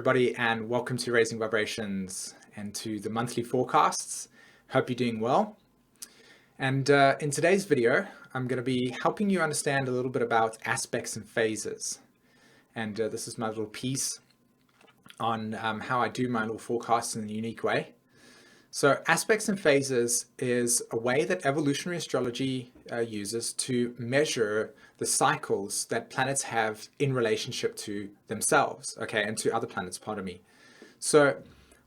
everybody, and welcome to Raising Vibrations and to the monthly forecasts. Hope you're doing well. And in today's video, I'm going to be helping you understand a little bit about aspects and phases. And this is my little piece on how I do my little forecasts in a unique way. So aspects and phases is a way that evolutionary astrology uses to measure the cycles that planets have in relationship to themselves, okay, and to other planets, pardon me. So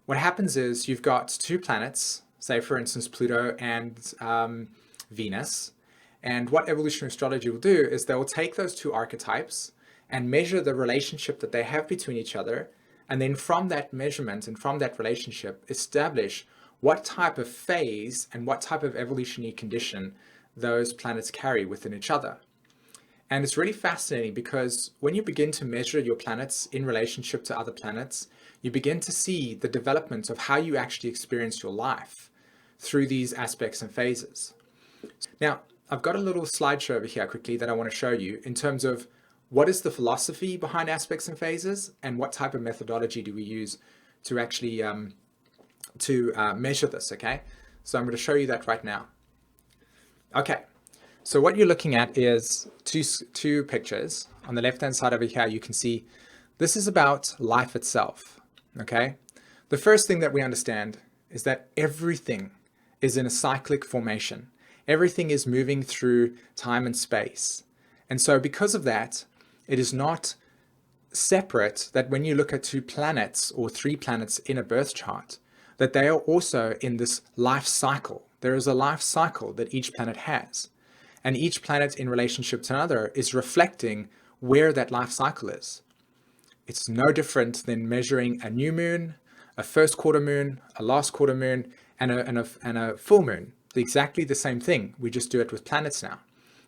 what happens is you've got two planets, say for instance Pluto and Venus, and what evolutionary astrology will do is they will take those two archetypes and measure the relationship that they have between each other, and then from that measurement and from that relationship establish what type of phase and what type of evolutionary condition those planets carry within each other. And it's really fascinating because when you begin to measure your planets in relationship to other planets, you begin to see the development of how you actually experience your life through these aspects and phases. Now, I've got a little slideshow over here quickly that I want to show you in terms of what is the philosophy behind aspects and phases and what type of methodology do we use to actually measure this, okay? So I'm going to show you that right now. Okay, so what you're looking at is two pictures. On the left-hand side over here, you can see this is about life itself, okay? The first thing that we understand is that everything is in a cyclic formation. Everything is moving through time and space. And so because of that, it is not separate that when you look at two planets or three planets in a birth chart, that they are also in this life cycle. There is a life cycle that each planet has. And each planet in relationship to another is reflecting where that life cycle is. It's no different than measuring a new moon, a first quarter moon, a last quarter moon, and a full moon. It's exactly the same thing. We just do it with planets now.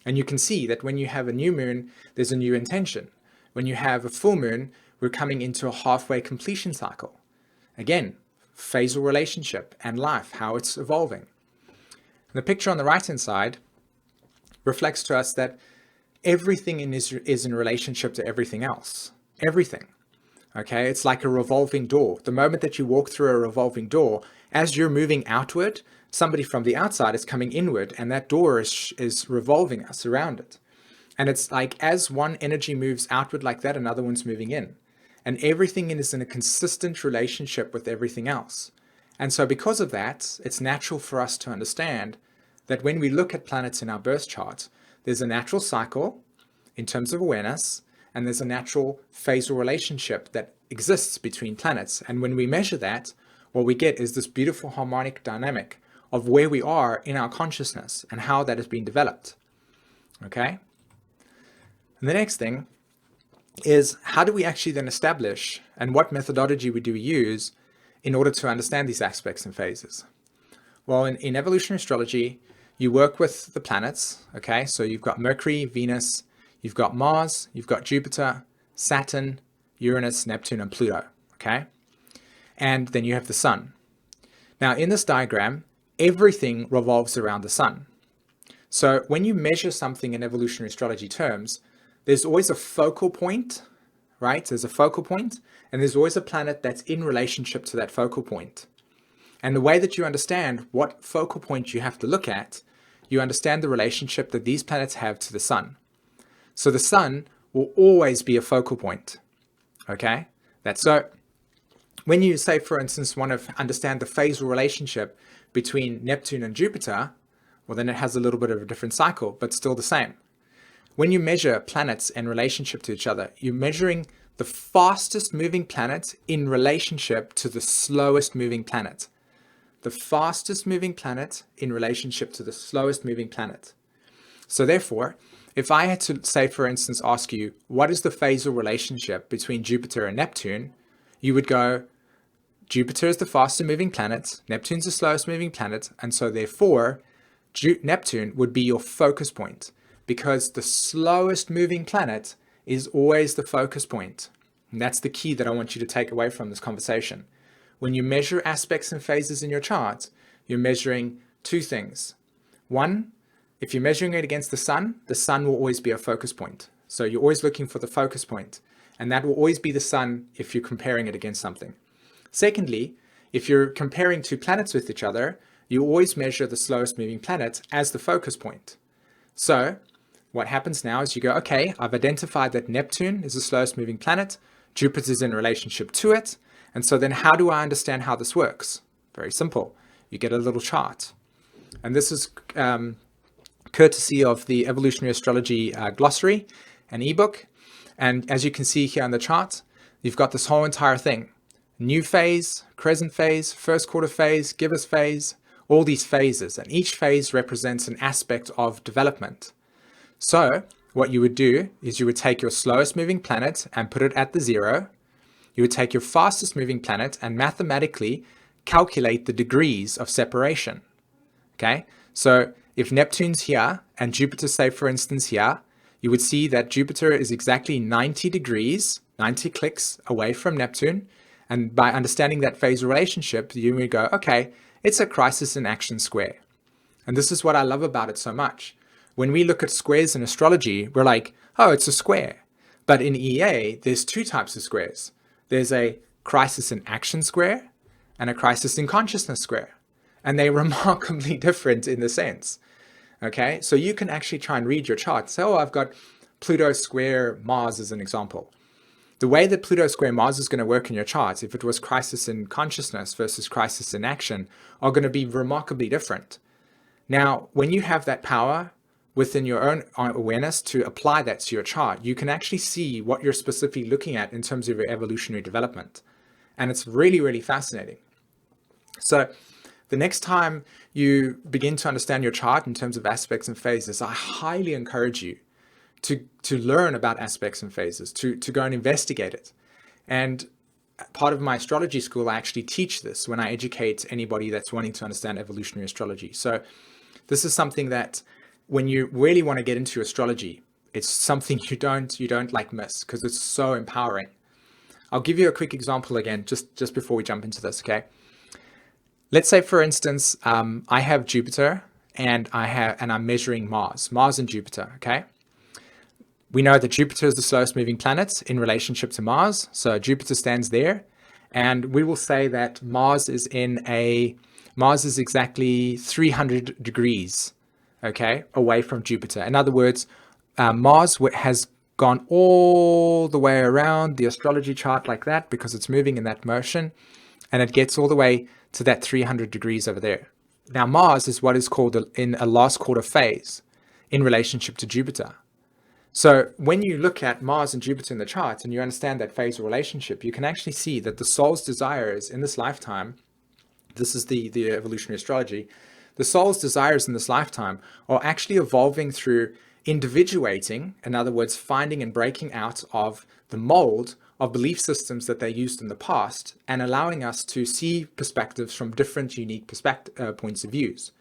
And you can see that when you have a new moon, there's a new intention. When you have a full moon, we're coming into a halfway completion cycle. Again, phasal relationship and life, how it's evolving. The picture on the right-hand side reflects to us that everything is in relationship to everything else. Everything. Okay, it's like a revolving door. The moment that you walk through a revolving door, as you're moving outward, somebody from the outside is coming inward, and that door is revolving us around it. And it's like as one energy moves outward like that, another one's moving in. And everything is in a consistent relationship with everything else. And so because of that, it's natural for us to understand that when we look at planets in our birth chart, there's a natural cycle in terms of awareness, and there's a natural phasal relationship that exists between planets. And when we measure that, what we get is this beautiful harmonic dynamic of where we are in our consciousness and how that has been developed. Okay? And the next thing is how do we actually then establish and what methodology do we use in order to understand these aspects and phases? Well, in evolutionary astrology, you work with the planets, okay? So you've got Mercury, Venus, you've got Mars, you've got Jupiter, Saturn, Uranus, Neptune, and Pluto, okay? And then you have the sun. Now, in this diagram, everything revolves around the sun. So when you measure something in evolutionary astrology terms, there's always a focal point, right? There's a focal point, and there's always a planet that's in relationship to that focal point. And the way that you understand what focal point you have to look at, you understand the relationship that these planets have to the sun. So the sun will always be a focal point, okay? That's so when you say, for instance, want to understand the phasal relationship between Neptune and Jupiter, well, then it has a little bit of a different cycle, but still the same. When you measure planets in relationship to each other, you're measuring the fastest moving planet in relationship to the slowest moving planet. The fastest moving planet in relationship to the slowest moving planet. So therefore, if I had to say, for instance, ask you, what is the phasal relationship between Jupiter and Neptune? You would go, Jupiter is the fastest moving planet, Neptune's the slowest moving planet, and so therefore, Neptune would be your focus point, because the slowest moving planet is always the focus point. And that's the key that I want you to take away from this conversation. When you measure aspects and phases in your chart, you're measuring two things. One, if you're measuring it against the sun will always be a focus point. So you're always looking for the focus point. And that will always be the sun if you're comparing it against something. Secondly, if you're comparing two planets with each other, you always measure the slowest moving planet as the focus point. So what happens now is you go, okay, I've identified that Neptune is the slowest moving planet. Jupiter's in relationship to it. And so then how do I understand how this works? Very simple. You get a little chart. And this is courtesy of the Evolutionary Astrology glossary, an ebook. And as you can see here on the chart, you've got this whole entire thing. New phase, crescent phase, first quarter phase, gibbous phase, all these phases. And each phase represents an aspect of development. So what you would do is you would take your slowest moving planet and put it at the 0. You would take your fastest moving planet and mathematically calculate the degrees of separation. Okay, so if Neptune's here and Jupiter, say for instance here, you would see that Jupiter is exactly 90 degrees, 90 clicks away from Neptune. And by understanding that phasal relationship, you would go, okay, it's a crisis in action square. And this is what I love about it so much. When we look at squares in astrology, we're like, oh, it's a square. But in EA, there's two types of squares. There's a crisis in action square and a crisis in consciousness square. And they're remarkably different in the sense. Okay, so you can actually try and read your chart. So I've got Pluto square Mars as an example. The way that Pluto square Mars is going to work in your chart, if it was crisis in consciousness versus crisis in action, are going to be remarkably different. Now, when you have that power within your own awareness to apply that to your chart, you can actually see what you're specifically looking at in terms of your evolutionary development. And it's really, really fascinating. So the next time you begin to understand your chart in terms of aspects and phases, I highly encourage you to learn about aspects and phases, to go and investigate it. And part of my astrology school, I actually teach this when I educate anybody that's wanting to understand evolutionary astrology. So this is something that when you really want to get into astrology, it's something you don't like miss because it's so empowering. I'll give you a quick example again, just before we jump into this, okay? Let's say, for instance, I have Jupiter and I'm measuring Mars and Jupiter, okay? We know that Jupiter is the slowest moving planet in relationship to Mars. So Jupiter stands there, and we will say that Mars is exactly 300 degrees, okay, away from Jupiter. In other words, Mars has gone all the way around the astrology chart like that because it's moving in that motion, and it gets all the way to that 300 degrees over there. Now, Mars is what is called in a last quarter phase in relationship to Jupiter. So when you look at Mars and Jupiter in the chart and you understand that phasal relationship, you can actually see that the soul's desires in this lifetime, this is the evolutionary astrology, the soul's desires in this lifetime are actually evolving through individuating, in other words, finding and breaking out of the mold of belief systems that they used in the past and allowing us to see perspectives from different unique points of views.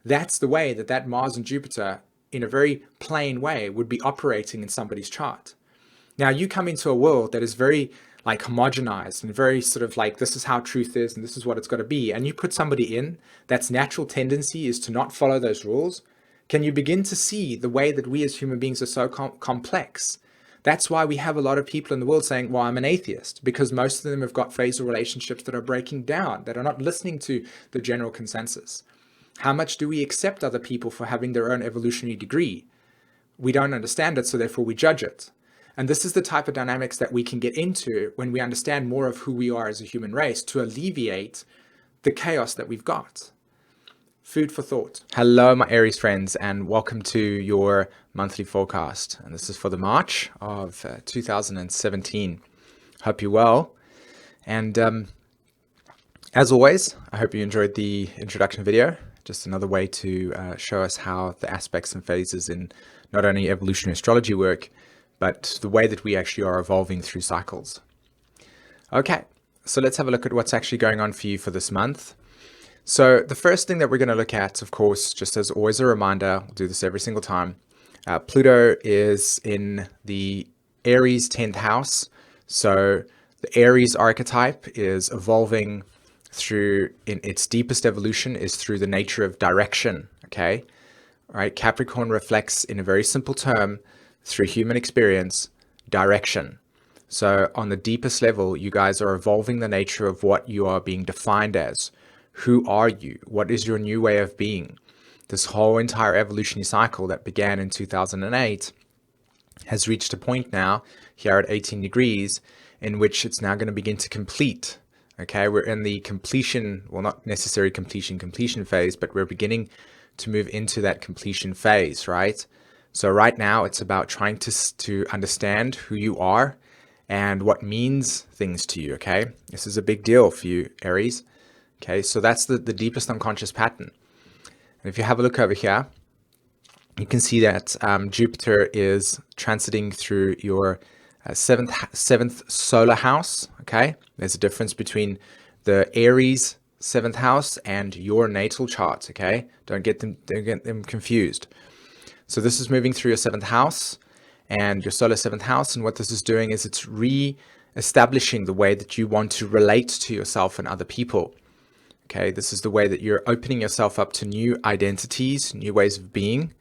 That's the way that Mars and Jupiter in a very plain way would be operating in somebody's chart. Now you come into a world that is very like homogenized and very sort of like this is how truth is and this is what it's got to be, and you put somebody in that's natural tendency is to not follow those rules. Can you begin to see the way that we as human beings are so complex? That's why we have a lot of people in the world saying, well, I'm an atheist, because most of them have got phasal relationships that are breaking down, that are not listening to the general consensus. How much do we accept other people for having their own evolutionary degree? We don't understand it, so therefore we judge it. And this is the type of dynamics that we can get into when we understand more of who we are as a human race to alleviate the chaos that we've got. Food for thought. Hello, my Aries friends, and welcome to your monthly forecast. And this is for the March of 2017. Hope you're well. And as always, I hope you enjoyed the introduction video. Just another way to show us how the aspects and phases in not only evolutionary astrology work, but the way that we actually are evolving through cycles. Okay, so let's have a look at what's actually going on for you for this month. So the first thing that we're going to look at, of course, just as always a reminder, we'll do this every single time. Pluto is in the Aries 10th house. So the Aries archetype is evolving through, in its deepest evolution, is through the nature of direction, okay? All right, Capricorn reflects in a very simple term, through human experience, direction. So on the deepest level, you guys are evolving the nature of what you are being defined as. Who are you? What is your new way of being? This whole entire evolutionary cycle that began in 2008 has reached a point now here at 18 degrees in which it's now going to begin to complete. Okay, we're in the completion, well, not necessarily completion phase, but we're beginning to move into that completion phase, right? So right now it's about trying to understand who you are and what means things to you, okay? This is a big deal for you, Aries. Okay, so that's the deepest unconscious pattern. And if you have a look over here, you can see that Jupiter is transiting through your seventh solar house, okay? There's a difference between the Aries 7th house and your natal chart, okay? Don't get them confused. So this is moving through your 7th house and your solar 7th house, and what this is doing is it's re-establishing the way that you want to relate to yourself and other people. Okay, this is the way that you're opening yourself up to new identities, new ways of being,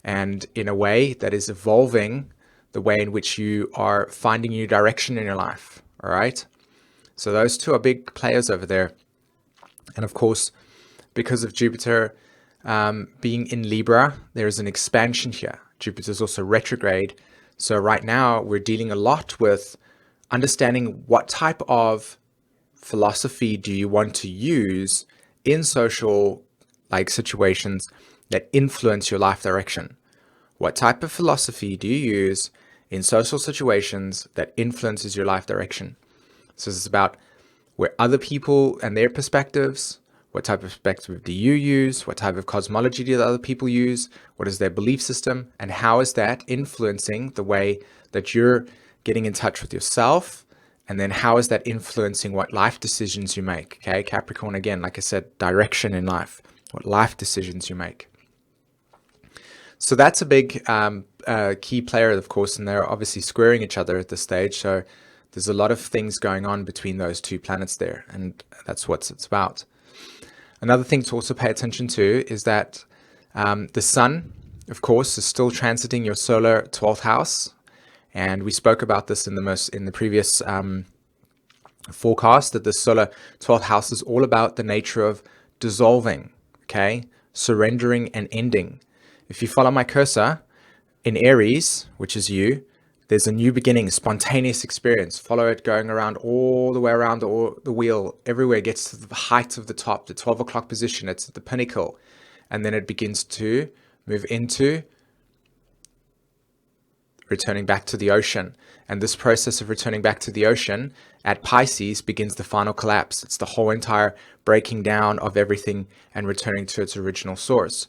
and in a way that is evolving the way in which you are finding new direction in your life. All right. So those two are big players over there. And of course, because of Jupiter being in Libra, there is an expansion here. Jupiter is also retrograde. So right now we're dealing a lot with understanding what type of philosophy do you want to use in social situations that influence your life direction. What type of philosophy do you use in social situations that influences your life direction? So this is about where other people and their perspectives, what type of perspective do you use? What type of cosmology do other people use? What is their belief system? And how is that influencing the way that you're getting in touch with yourself? And then how is that influencing what life decisions you make? Okay, Capricorn, again, like I said, direction in life, what life decisions you make. So that's a big key player, of course, and they're obviously squaring each other at this stage. So there's a lot of things going on between those two planets there, and that's what it's about. Another thing to also pay attention to is that the sun, of course, is still transiting your solar 12th house. And we spoke about this in the previous forecast, that the solar 12th house is all about the nature of dissolving, okay, surrendering and ending. If you follow my cursor in Aries, which is you, there's a new beginning, spontaneous experience. Follow it going around all the way around the wheel, everywhere. It gets to the height of the top, the 12 o'clock position. It's at the pinnacle. And then it begins to move into returning back to the ocean. And this process of returning back to the ocean at Pisces begins the final collapse. It's the whole entire breaking down of everything and returning to its original source.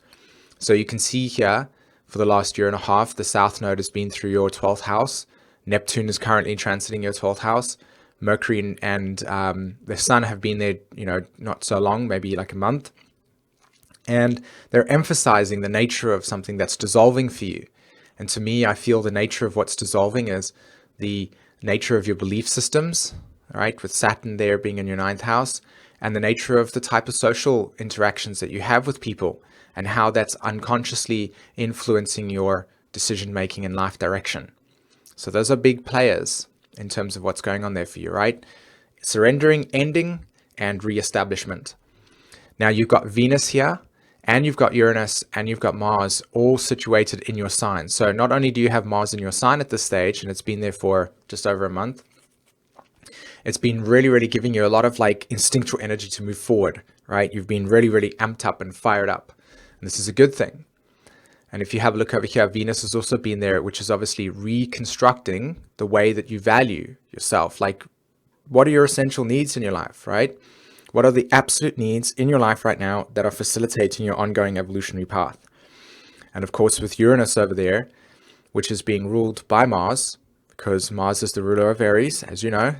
So you can see here, for the last year and a half, the South Node has been through your 12th house. Neptune is currently transiting your 12th house. Mercury and the Sun have been there, not so long, maybe like a month. And they're emphasizing the nature of something that's dissolving for you. And to me, I feel the nature of what's dissolving is the nature of your belief systems, right? With Saturn there being in your 9th house, and the nature of the type of social interactions that you have with people and how that's unconsciously influencing your decision-making and life direction. So those are big players in terms of what's going on there for you, right? Surrendering, ending, and re-establishment. Now you've got Venus here, and you've got Uranus, and you've got Mars all situated in your sign. So not only do you have Mars in your sign at this stage, and it's been there for just over a month, it's been really, really giving you a lot of instinctual energy to move forward, right? You've been really, really amped up and fired up. And this is a good thing. And if you have a look over here, Venus has also been there, which is obviously reconstructing the way that you value yourself. What are your essential needs in your life, right? What are the absolute needs in your life right now that are facilitating your ongoing evolutionary path? And of course, with Uranus over there, which is being ruled by Mars, because Mars is the ruler of Aries, as you know.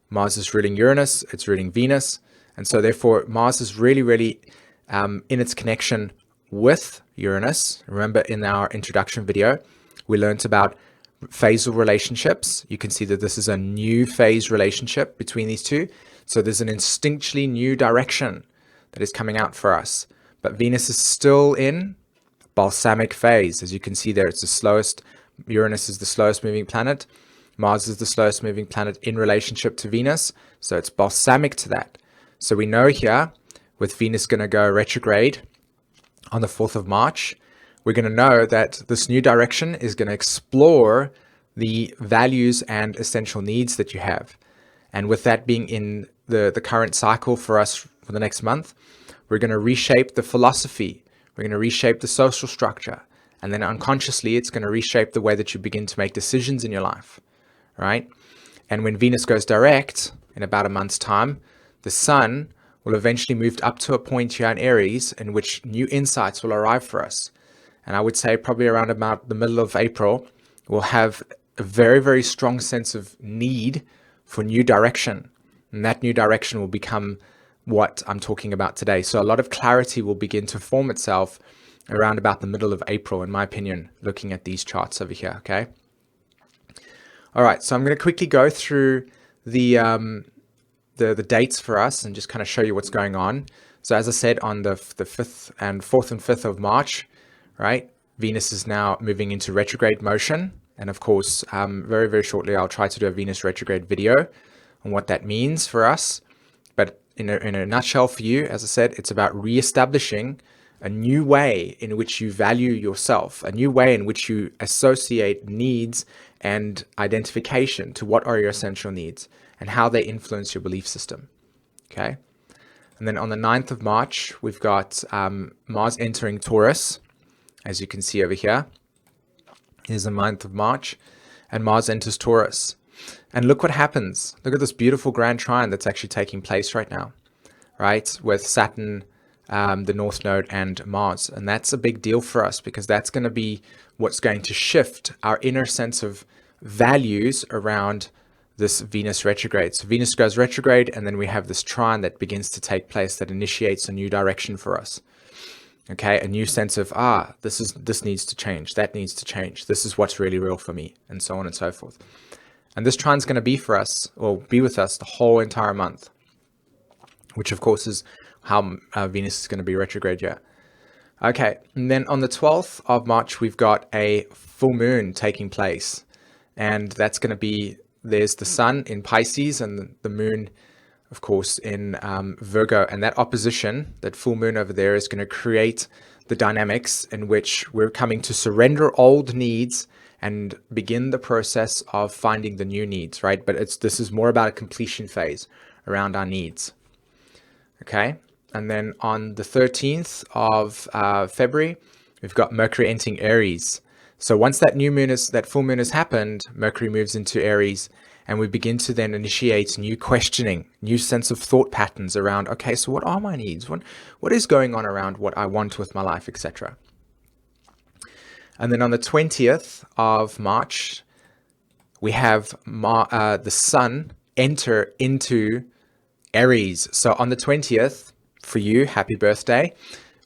Mars is ruling Uranus, it's ruling Venus. And so therefore, Mars is really, really in its connection with Uranus. Remember in our introduction video, we learned about phasal relationships. You can see that this is a new phase relationship between these two. So there's an instinctually new direction that is coming out for us. But Venus is still in balsamic phase. As you can see there, it's the slowest. Uranus is the slowest moving planet. Mars is the slowest moving planet in relationship to Venus, so it's balsamic to that. So we know here, with Venus going to go retrograde on the 4th of March, we're going to know that this new direction is going to explore the values and essential needs that you have. And with that being in the current cycle for us for the next month, we're going to reshape the philosophy. We're going to reshape the social structure. And then unconsciously, it's going to reshape the way that you begin to make decisions in your life, right? And when Venus goes direct in about a month's time, the sun will eventually move up to a point here in Aries in which new insights will arrive for us. And I would say probably around about the middle of April, we'll have a very, very strong sense of need for new direction. And that new direction will become what I'm talking about today. So a lot of clarity will begin to form itself around about the middle of April, in my opinion, looking at these charts over here, okay? All right, so I'm going to quickly go through the dates for us and just kind of show you what's going on. So as I said, on the 4th and 5th of March, right, Venus is now moving into retrograde motion. And of course, very, very shortly, I'll try to do a Venus retrograde video on what that means for us. But in a nutshell for you, as I said, it's about reestablishing a new way in which you value yourself, a new way in which you associate needs and identification to what are your essential needs and how they influence your belief system, okay? And then on the 9th of March, we've got Mars entering Taurus, as you can see over here. Here's the 9th of March, and Mars enters Taurus. And look what happens. Look at this beautiful grand trine that's actually taking place right now, right? With Saturn, the North Node, and Mars. And that's a big deal for us because that's going to be what's going to shift our inner sense of values around this Venus retrograde. So Venus goes retrograde, and then we have this trine that begins to take place that initiates a new direction for us. Okay, a new sense of, this needs to change, that needs to change, this is what's really real for me, and so on and so forth. And this trine's going to be for us, or be with us the whole entire month, which of course is how Venus is going to be retrograde here. Okay, and then on the 12th of March, we've got a full moon taking place. And that's going to be, there's the sun in Pisces and the moon, of course, in Virgo. And that opposition, that full moon over there, is going to create the dynamics in which we're coming to surrender old needs and begin the process of finding the new needs, right? But this is more about a completion phase around our needs. Okay, and then on the 13th of February, we've got Mercury entering Aries. So once that full moon has happened, Mercury moves into Aries, and we begin to then initiate new questioning, new sense of thought patterns around, okay, so what are my needs? What is going on around what I want with my life, etc. And then on the 20th of March, we have the sun enter into Aries. So on the 20th, for you, happy birthday,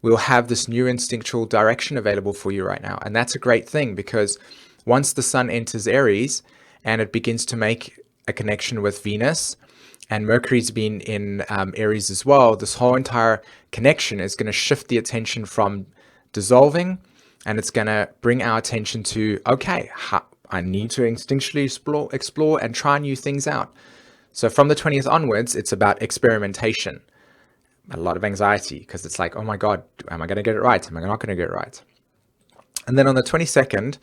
we'll have this new instinctual direction available for you right now. And that's a great thing because once the sun enters Aries and it begins to make a connection with Venus, and Mercury's been in Aries as well, this whole entire connection is going to shift the attention from dissolving, and it's going to bring our attention to, okay, I need to instinctually explore and try new things out. So from the 20th onwards, it's about experimentation. A lot of anxiety because it's like, oh my God, am I going to get it right? Am I not going to get it right? And then on the 22nd,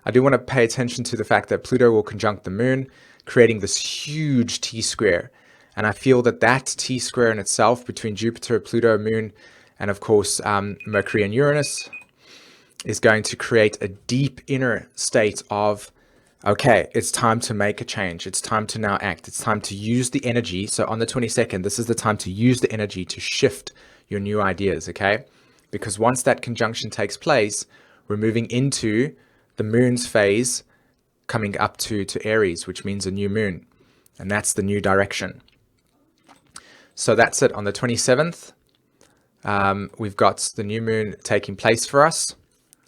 I do want to pay attention to the fact that Pluto will conjunct the moon, creating this huge T-square. And I feel that T-square in itself between Jupiter, Pluto, moon, and of course, Mercury and Uranus is going to create a deep inner state of, okay, it's time to make a change. It's time to now act. It's time to use the energy. So on the 22nd, this is the time to use the energy to shift your new ideas, okay? Because once that conjunction takes place, we're moving into the moon's phase coming up to Aries, which means a new moon. And that's the new direction. So that's it. On the 27th, we've got the new moon taking place for us.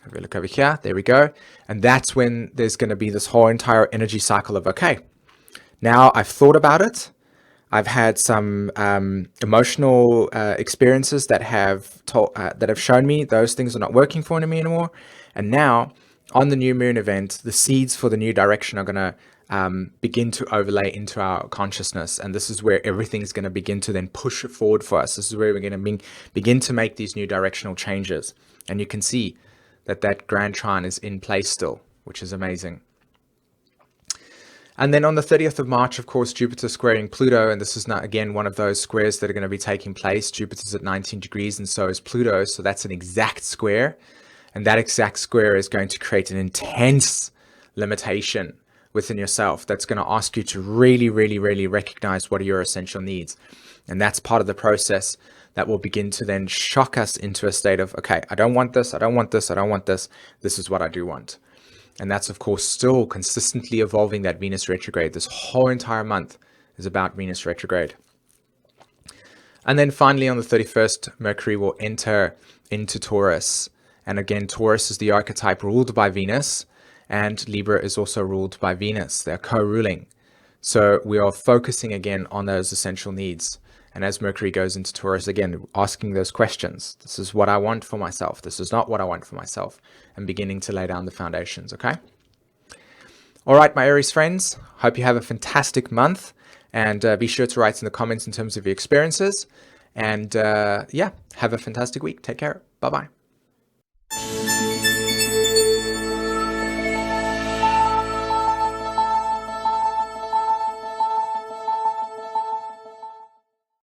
Have a look over here. There we go. And that's when there's going to be this whole entire energy cycle of, okay, now I've thought about it. I've had some emotional experiences that have shown me those things are not working for me anymore. And now on the new moon event, the seeds for the new direction are going to begin to overlay into our consciousness. And this is where everything's going to begin to then push forward for us. This is where we're going to begin to make these new directional changes. And you can see that that grand trine is in place still, which is amazing. And then on the 30th of March, of course, Jupiter squaring Pluto. And this is not, again, one of those squares that are going to be taking place. Jupiter's at 19 degrees and so is Pluto. So that's an exact square. And that exact square is going to create an intense limitation within yourself that's going to ask you to really, really, really recognize what are your essential needs. And that's part of the process that will begin to then shock us into a state of, okay, I don't want this, I don't want this, I don't want this. This is what I do want. And that's, of course, still consistently evolving that Venus retrograde. This whole entire month is about Venus retrograde. And then finally, on the 31st, Mercury will enter into Taurus. And again, Taurus is the archetype ruled by Venus, and Libra is also ruled by Venus. They're co-ruling. So we are focusing again on those essential needs. And as Mercury goes into Taurus, again, asking those questions. This is what I want for myself. This is not what I want for myself. And beginning to lay down the foundations, okay? All right, my Aries friends, hope you have a fantastic month. And be sure to write in the comments in terms of your experiences. And yeah, have a fantastic week. Take care. Bye-bye.